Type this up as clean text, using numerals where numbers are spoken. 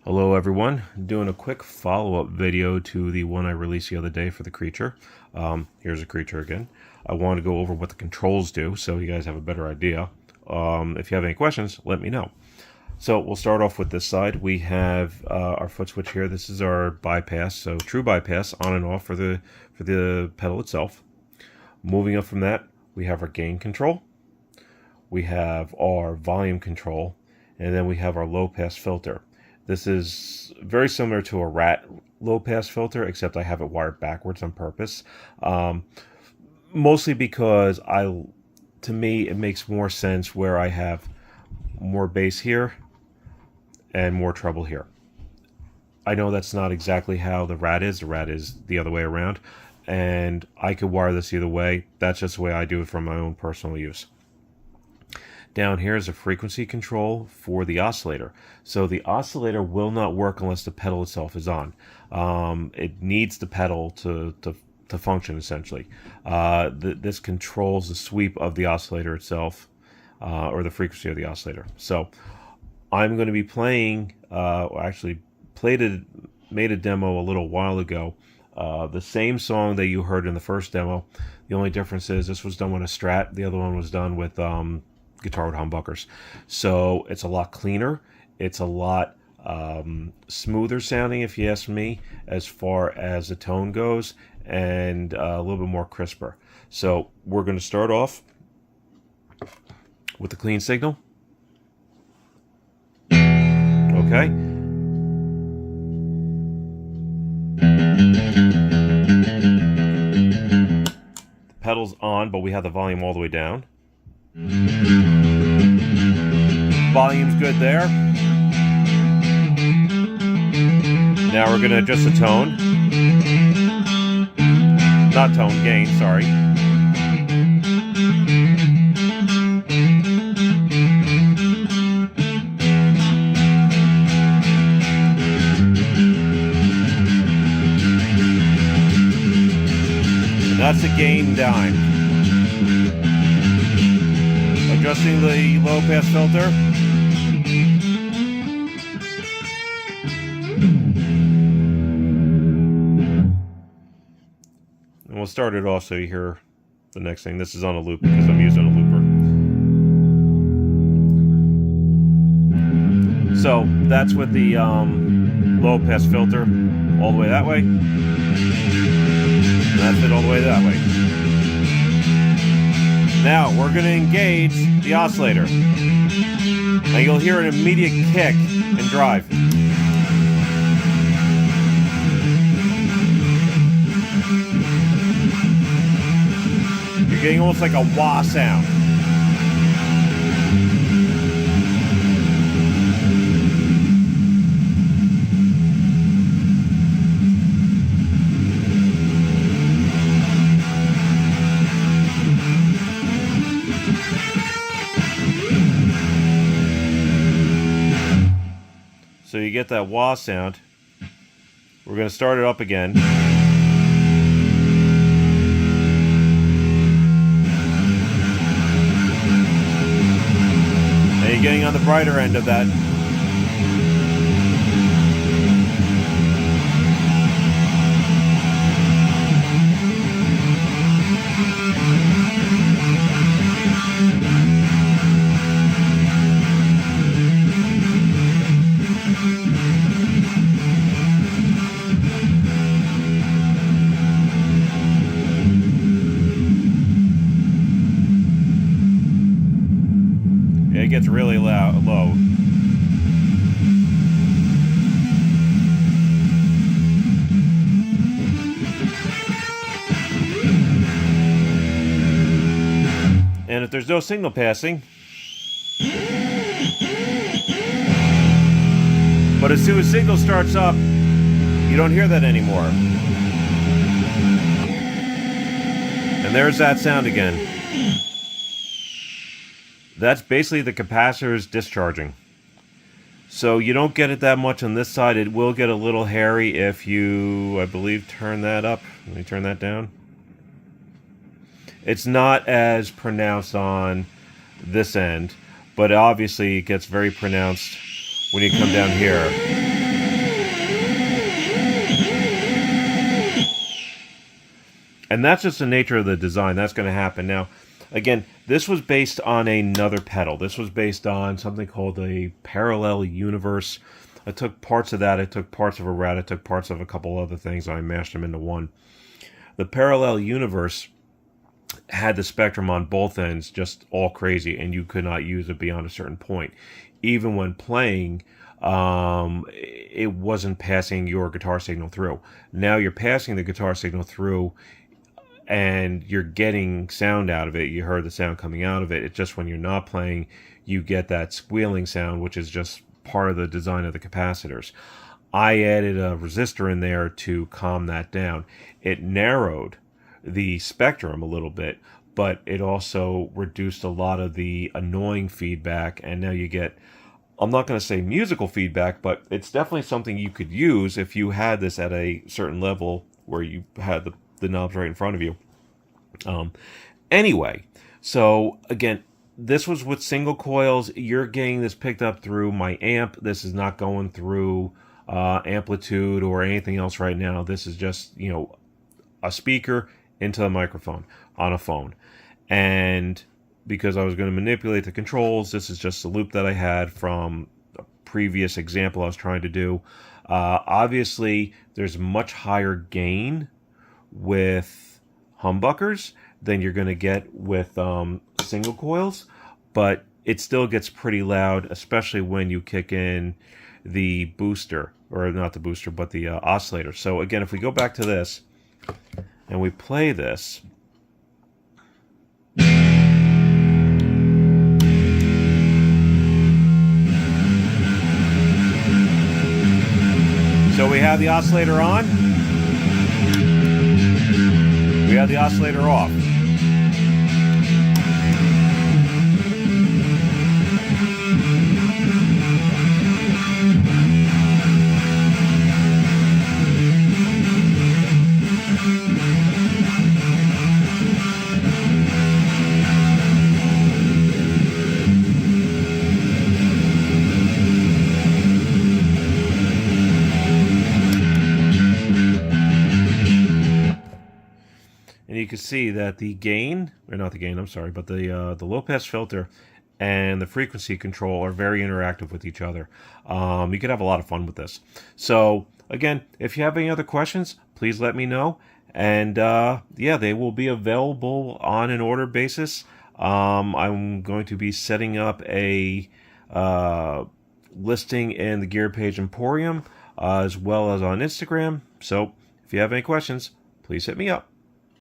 Hello everyone, doing a quick follow-up video to the one I released the other day for the creature. Here's a creature again. I want to go over what the controls do so you guys have a better idea. If you have any questions, let me know. So we'll start off with this side. We have our foot switch here. This is our bypass, so true bypass on and off for the pedal itself. Moving up from that, we have our gain control. We have our volume control, and then we have our low pass filter. This is very similar to a rat low-pass filter, except I have it wired backwards on purpose. Mostly because to me, it makes more sense where I have more bass here and more treble here. I know that's not exactly how the rat is. The rat is the other way around, and I could wire this either way. That's just the way I do it for my own personal use. Down here is a frequency control for the oscillator. So the oscillator will not work unless the pedal itself is on. It needs the pedal to function, essentially. This controls the sweep of the oscillator itself, or the frequency of the oscillator. So I'm going to be playing, actually made a demo a little while ago. The same song that you heard in the first demo. The only difference is this was done with a strat. The other one was done with guitar with humbuckers. So it's a lot cleaner. It's a lot smoother sounding, if you ask me, as far as the tone goes, and a little bit more crisper. So we're going to start off with the clean signal. Okay. The pedal's on, but we have the volume all the way down. Volume's good there. Now we're going to adjust the tone. Not tone, gain, sorry. And that's the gain dime. Adjusting the low pass filter. And we'll start it off so you hear the next thing. This is on a loop because I'm using a looper. So that's with the low pass filter all the way that way. And that's it all the way that way. Now we're going to engage the oscillator, and you'll hear an immediate kick and drive. You're getting almost like a wah sound. So you get that wah sound. We're going to start it up again. And you're getting on the brighter end of that. It gets really low. And if there's no signal passing, but as soon as signal starts up, you don't hear that anymore. And there's that sound again. That's basically the capacitors discharging. So you don't get it that much on this side. It will get a little hairy if you, I believe, turn that up. Let me turn that down. It's not as pronounced on this end, but obviously it gets very pronounced when you come down here. And that's just the nature of the design. That's going to happen. Now, again, this was based on another pedal. This was based on something called a parallel universe. I took parts of that. I took parts of a rat. I took parts of a couple other things. I mashed them into one. The parallel universe had the spectrum on both ends just all crazy, and you could not use it beyond a certain point. Even when playing, it wasn't passing your guitar signal through. Now you're passing the guitar signal through, and you're getting sound out of it. You heard the sound coming out of it. It's just when you're not playing, you get that squealing sound, which is just part of the design of the capacitors. I added a resistor in there to calm that down. It narrowed the spectrum a little bit, but it also reduced a lot of the annoying feedback, and now you get, I'm not going to say musical feedback, but it's definitely something you could use if you had this at a certain level where you had the knobs right in front of you. Anyway, so again, this was with single coils. You're getting this picked up through my amp. This is not going through amplitude or anything else right now. This is just, you know, a speaker into a microphone on a phone. And because I was going to manipulate the controls, this is just a loop that I had from a previous example I was trying to do. Obviously, there's much higher gain with humbuckers than you're going to get with single coils, but it still gets pretty loud, especially when you kick in the booster, or not the booster, but the oscillator. So again, if we go back to this and we play this, so we have the oscillator on, we have the oscillator off. And you can see that the gain, or not the gain, I'm sorry, but the low pass filter and the frequency control are very interactive with each other. You could have a lot of fun with this. So again, if you have any other questions, please let me know. And yeah, they will be available on an order basis. I'm going to be setting up a listing in the Gear Page Emporium, as well as on Instagram. So if you have any questions, please hit me up.